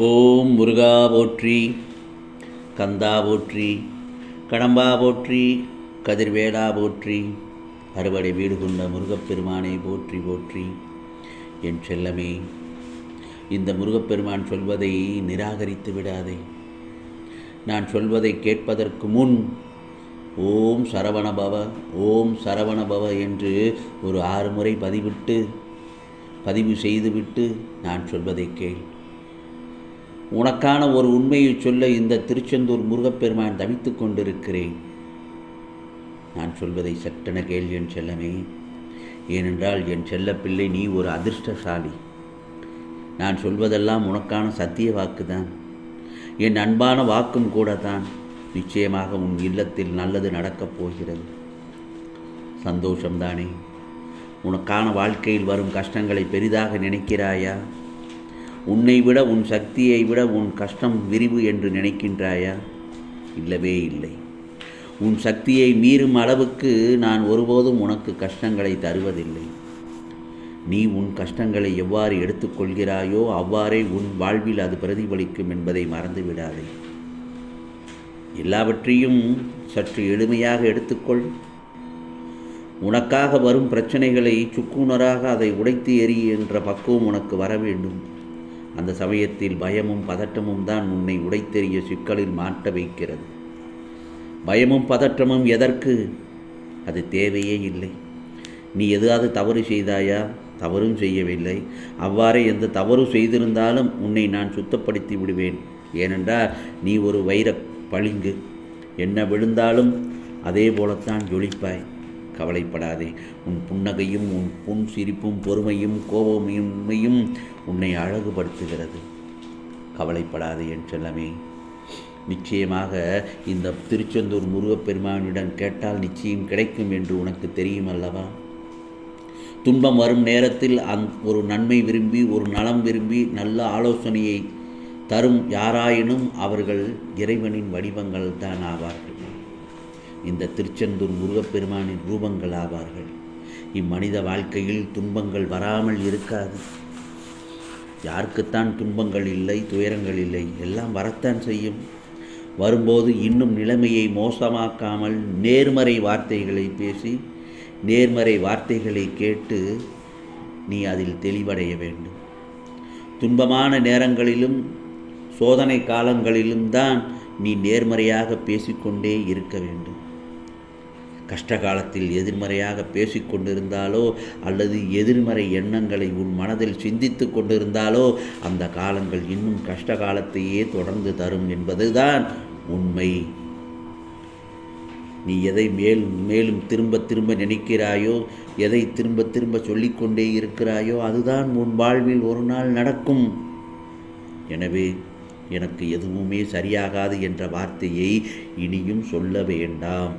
ஓம் முருகா போற்றி, கந்தா போற்றி, கடம்பா போற்றி, கதிர்வேலா போற்றி, அறுவடை வீடு கொண்ட முருகப்பெருமானை போற்றி போற்றி. என் செல்லமே, இந்த முருகப்பெருமான் சொல்வதை நிராகரித்து விடாதே. நான் சொல்வதை கேட்பதற்கு முன் ஓம் சரவணபவ, ஓம் சரவணபவ என்று ஒரு 6 முறை பதிவு செய்துவிட்டு நான் சொல்வதை கேள். உனக்கான ஒரு உண்மையை சொல்ல இந்த திருச்செந்தூர் முருகப்பெருமான் தவித்து கொண்டிருக்கிறேன். நான் சொல்வதை சட்டென கேள் என் செல்லமே. ஏனென்றால் என் செல்ல பிள்ளை, நீ ஒரு அதிர்ஷ்டசாலி. நான் சொல்வதெல்லாம் உனக்கான சத்திய வாக்குதான், என் அன்பான வாக்கும் கூட தான். நிச்சயமாக உன் இல்லத்தில் நல்லது நடக்கப் போகிறது. சந்தோஷம்தானே? உனக்கான வாழ்க்கையில் வரும் கஷ்டங்களை பெரிதாக நினைக்கிறாயா? உன்னை விட, உன் சக்தியை விட உன் கஷ்டம் விரிவு என்று நினைக்கின்றாயா? இல்லவே இல்லை. உன் சக்தியை மீறும் அளவுக்கு நான் ஒருபோதும் உனக்கு கஷ்டங்களை தருவதில்லை. நீ உன் கஷ்டங்களை எவ்வாறு எடுத்துக்கொள்கிறாயோ அவ்வாறே உன் வாழ்வில் அது பிரதிபலிக்கும் என்பதை மறந்துவிடாதே. எல்லாவற்றையும் சற்று எளிமையாக எடுத்துக்கொள். உனக்காக வரும் பிரச்சனைகளை சுக்குநராக அதை உடைத்து எறிய என்ற பக்குவம் உனக்கு வர வேண்டும். அந்த சமயத்தில் பயமும் பதற்றமும் தான் உன்னை உடைத்தெறிய சிக்கலில் மாட்ட வைக்கிறது. பயமும் பதற்றமும் எதற்கு? அது தேவையே இல்லை. நீ எதாவது தவறு செய்தாயா? தவறும் செய்யவில்லை. அவ்வாறே எந்த தவறு செய்திருந்தாலும் உன்னை நான் சுத்தப்படுத்தி விடுவேன். ஏனென்றால் நீ ஒரு வைர பளிங்கு. என்ன விழுந்தாலும் அதே போலத்தான் ஜொலிப்பாய். கவலைப்படாதே. உன் புன்னகையும் உன் புன் சிரிப்பும் பொறுமையும் கோபமின்மையும் உன்னை அழகுபடுத்துகிறது. கவலைப்படாதே என் செல்லமே. நிச்சயமாக இந்த திருச்செந்தூர் முருகப்பெருமானிடம் கேட்டால் நிச்சயம் கிடைக்கும் என்று உனக்கு தெரியும் அல்லவா? துன்பம் வரும் நேரத்தில் ஒரு நன்மை விரும்பி, ஒரு நலம் விரும்பி நல்ல ஆலோசனையை தரும் யாராயினும் அவர்கள் இறைவனின் வடிவங்கள் தான் ஆவார்கள். இந்த திருச்செந்தூர் முருகப்பெருமானின் ரூபங்கள் ஆவார்கள். இம்மனித வாழ்க்கையில் துன்பங்கள் வராமல் இருக்காது. யாருக்குத்தான் துன்பங்கள் இல்லை, துயரங்கள் இல்லை? எல்லாம் வரத்தான் செய்யும். வரும்போது இன்னும் நிலைமையை மோசமாக்காமல் நேர்மறை வார்த்தைகளை பேசி, நேர்மறை வார்த்தைகளை கேட்டு நீ அதில் தெளிவடைய வேண்டும். துன்பமான நேரங்களிலும் சோதனை காலங்களிலும் தான் நீ நேர்மறையாக பேசிக்கொண்டே இருக்க வேண்டும். கஷ்ட காலத்தில் எதிர்மறையாக பேசிக்கொண்டிருந்தாலோ அல்லது எதிர்மறை எண்ணங்களை உன் மனதில் சிந்தித்து கொண்டிருந்தாலோ அந்த காலங்கள் இன்னும் கஷ்ட காலத்தையே தொடர்ந்து தரும் என்பதுதான் உண்மை. நீ எதை மேலும் திரும்ப திரும்ப நினைக்கிறாயோ, எதை திரும்ப திரும்ப சொல்லிக்கொண்டே இருக்கிறாயோ அதுதான் உன் வாழ்வில் ஒரு நாள் நடக்கும். எனவே எனக்கு எதுவுமே சரியாகாது என்ற வார்த்தையை இனியும் சொல்ல வேண்டாம்.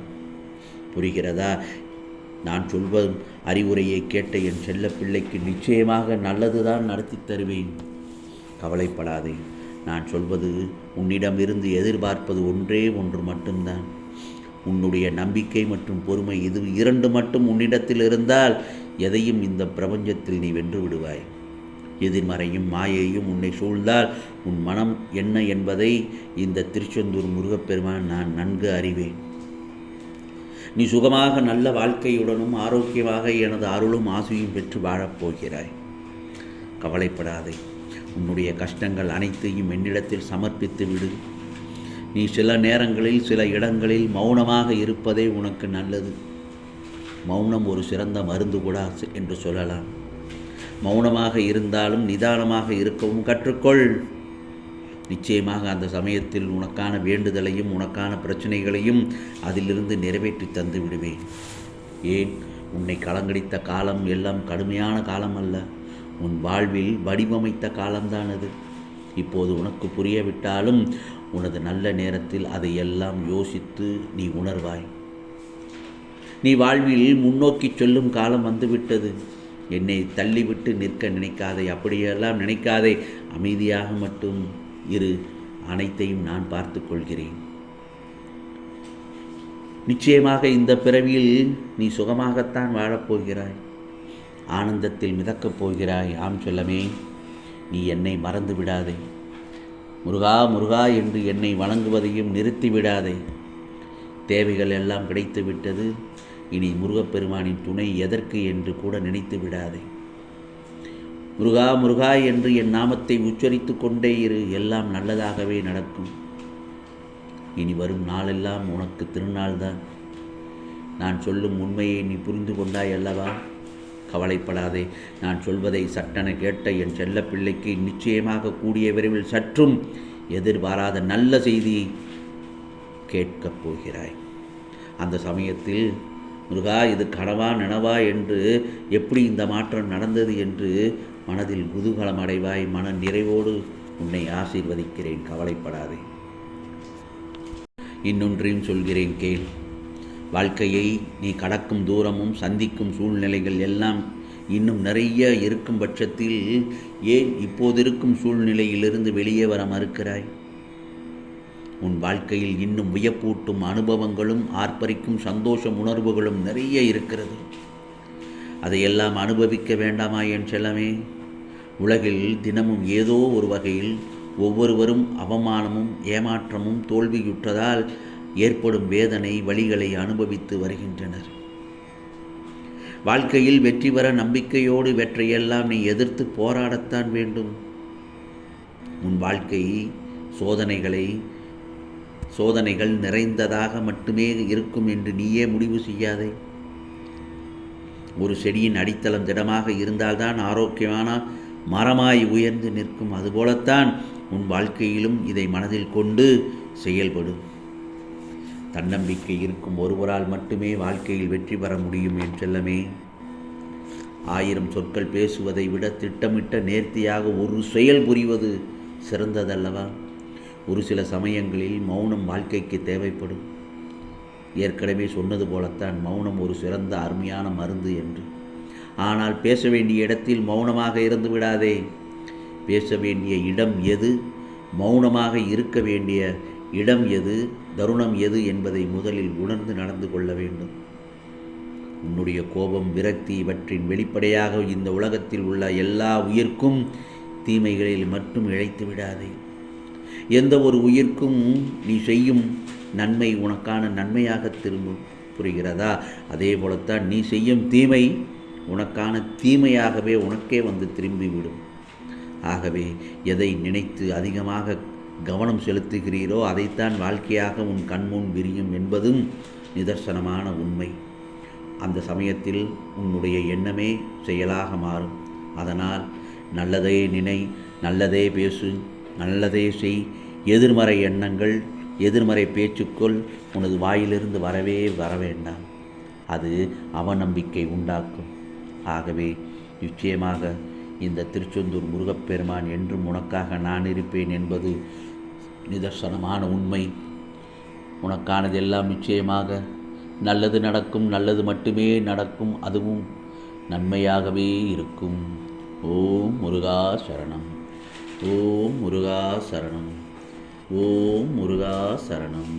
புரிகிறதா? நான் சொல்வதும் அறிவுரையை கேட்ட என் செல்ல பிள்ளைக்கு நிச்சயமாக நல்லதுதான் நடத்தி தருவேன். கவலைப்படாதே. நான் சொல்வது உன்னிடமிருந்து எதிர்பார்ப்பது ஒன்றே ஒன்று மட்டும்தான். உன்னுடைய நம்பிக்கை மற்றும் பொறுமை, இது 2 மட்டும் உன்னிடத்தில் இருந்தால் எதையும் இந்த பிரபஞ்சத்தில் நீ வென்று விடுவாய். எதிர்மறையும் மாயையும் உன்னை சூழ்ந்தால் உன் மனம் என்ன என்பதை இந்த திருச்செந்தூர் முருகப்பெருமான் நான் நன்கு அறிவேன். நீ சுகமாக நல்ல வாழ்க்கையுடனும் ஆரோக்கியமாக எனது அருளும் ஆசையும் பெற்று வாழப்போகிறாய். கவலைப்படாதே. உன்னுடைய கஷ்டங்கள் அனைத்தையும் என்னிடத்தில் சமர்ப்பித்து விடு. நீ சில நேரங்களில் சில இடங்களில் மௌனமாக இருப்பதே உனக்கு நல்லது. மௌனம் ஒரு சிறந்த மருந்து கூட என்று சொல்லலாம். மௌனமாக இருந்தாலும் நிதானமாக இருக்கவும் கற்றுக்கொள். நிச்சயமாக அந்த சமயத்தில் உனக்கான வேண்டுதலையும் உனக்கான பிரச்சனைகளையும் அதிலிருந்து நிறைவேற்றி தந்து விடுவேன். ஏன், உன்னை கலங்கடித்த காலம் எல்லாம் கடுமையான காலம் அல்ல, உன் வாழ்வில் வடிவமைத்த காலம்தான் அது. இப்போது உனக்கு புரியவிட்டாலும் உனது நல்ல நேரத்தில் அதையெல்லாம் யோசித்து நீ உணர்வாய். நீ வாழ்வில் முன்னோக்கி சொல்லும் காலம் வந்துவிட்டது. என்னை தள்ளிவிட்டு நிற்க நினைக்காதே. அப்படியெல்லாம் நினைக்காதே. அமைதியாக மட்டும் இரு. அனைத்தையும் நான் பார்த்து கொள்கிறேன். நிச்சயமாக இந்த பிறவியில் நீ சுகமாகத்தான் வாழப்போகிறாய். ஆனந்தத்தில் மிதக்கப் போகிறாய். ஆம் செல்லமே, நீ என்னை மறந்து விடாதே. முருகா முருகா என்று என்னை வணங்குவதையும் நிறுத்திவிடாதே. தேவைகள் எல்லாம் கிடைத்து விட்டது, இனி முருகப்பெருமானின் துணை எதற்கு என்று கூட நினைத்து விடாதே. முருகா முருகா என்று என் நாமத்தை உச்சரித்து கொண்டே இரு, எல்லாம் நல்லதாகவே நடக்கும். இனி வரும் நாளெல்லாம் உனக்கு திருநாள்தான். நான் சொல்லும் உண்மையை நீ புரிந்து கொண்டாய் அல்லவா? கவலைப்படாதே. நான் சொல்வதை சட்டென கேட்ட என் செல்ல பிள்ளைக்கு நிச்சயமாக கூடிய விரைவில் சற்றும் எதிர்பாராத நல்ல செய்தி கேட்கப் போகிறாய். அந்த சமயத்தில் முருகா இது கனவா நனவா என்று எப்படி இந்த மாற்றம் நடந்தது என்று மனதில் குதூகலம் அடைவாய். மன நிறைவோடு உன்னை ஆசீர்வதிக்கிறேன், கவலைப்படாதே. இன்னொன்றையும் சொல்கிறேன் கேள். வாழ்க்கையை நீ கடக்கும் தூரமும் சந்திக்கும் சூழ்நிலைகள் எல்லாம் இன்னும் நிறைய இருக்கும் பட்சத்தில் ஏன் இப்போதிருக்கும் சூழ்நிலையிலிருந்து வெளியே வர மறுக்கிறாய்? உன் வாழ்க்கையில் இன்னும் வியப்பூட்டும் அனுபவங்களும் ஆர்ப்பரிக்கும் சந்தோஷ உணர்வுகளும் நிறைய இருக்கிறது. அதையெல்லாம் அனுபவிக்க வேண்டாமா என் செல்லமே? உலகில் தினமும் ஏதோ ஒரு வகையில் ஒவ்வொருவரும் அவமானமும் ஏமாற்றமும் தோல்வியுற்றதால் ஏற்படும் வேதனை வலிகளை அனுபவித்து வருகின்றனர். வாழ்க்கையில் வெற்றி பெற நம்பிக்கையோடு வெற்றியெல்லாம் நீ எதிர்த்து போராடத்தான் வேண்டும். உன் வாழ்க்கை சோதனைகள் நிறைந்ததாக மட்டுமே இருக்கும் என்று நீயே முடிவு செய்யாதே. ஒரு செடியின் அடித்தளம் திடமாக இருந்தால்தான் ஆரோக்கியமான மரமாய் உயர்ந்து நிற்கும். அதுபோலத்தான் உன் வாழ்க்கையிலும் இதை மனதில் கொண்டு செயல்படும். தன்னம்பிக்கை இருக்கும் ஒருவரால் மட்டுமே வாழ்க்கையில் வெற்றி பெற முடியும் என் செல்லமே. 1000 சொற்கள் பேசுவதை விட திட்டமிட்ட நேர்த்தியாக ஒரு செயல் புரிவது சிறந்ததல்லவா? ஒரு சில சமயங்களில் மௌனம் வாழ்க்கைக்கு தேவைப்படும். ஏற்கனவே சொன்னது போலத்தான் மௌனம் ஒரு சிறந்த அருமையான மருந்து என்று. ஆனால் பேச வேண்டிய இடத்தில் மௌனமாக இருந்து விடாதே. பேச வேண்டிய இடம் எது, மௌனமாக இருக்க வேண்டிய இடம் எது, தருணம் எது என்பதை முதலில் உணர்ந்து நடந்து கொள்ள வேண்டும். உன்னுடைய கோபம், விரக்தி இவற்றின் வெளிப்படையாக இந்த உலகத்தில் உள்ள எல்லா உயிர்க்கும் தீமைகளில் மட்டும் இழைத்து விடாதே. எந்த ஒரு உயிர்க்கும் நீ செய்யும் நன்மை உனக்கான நன்மையாக திரும்பும். புரிகிறதா? அதே போலத்தான் நீ செய்யும் தீமை உனக்கான தீமையாகவே உனக்கே வந்து திரும்பிவிடும். ஆகவே எதை நினைத்து அதிகமாக கவனம் செலுத்துகிறீரோ அதைத்தான் வாழ்க்கையாக உன் கண்முன் விரியும் என்பதும் நிதர்சனமான உண்மை. அந்த சமயத்தில் உன்னுடைய எண்ணமே செயலாக மாறும். அதனால் நல்லதே நினை, நல்லதே பேசு, நல்லதே செய். எதிர்மறை எண்ணங்கள், எதிர்மறை பேச்சுக்கள் உனது வாயிலிருந்து வர வேண்டாம். அது அவநம்பிக்கை உண்டாக்கும். ஆகவே நிச்சயமாக இந்த திருச்செந்தூர் முருகப்பெருமான் என்றும் உனக்காக நான் இருப்பேன் என்பது நிதர்சனமான உண்மை. உனக்கானதெல்லாம் நிச்சயமாக நல்லது நடக்கும், நல்லது மட்டுமே நடக்கும், அதுவும் நன்மையாகவே இருக்கும். ஓம் முருகா சரணம். ஓம் முருகா சரணம். ஓம் முருகா சரணம்.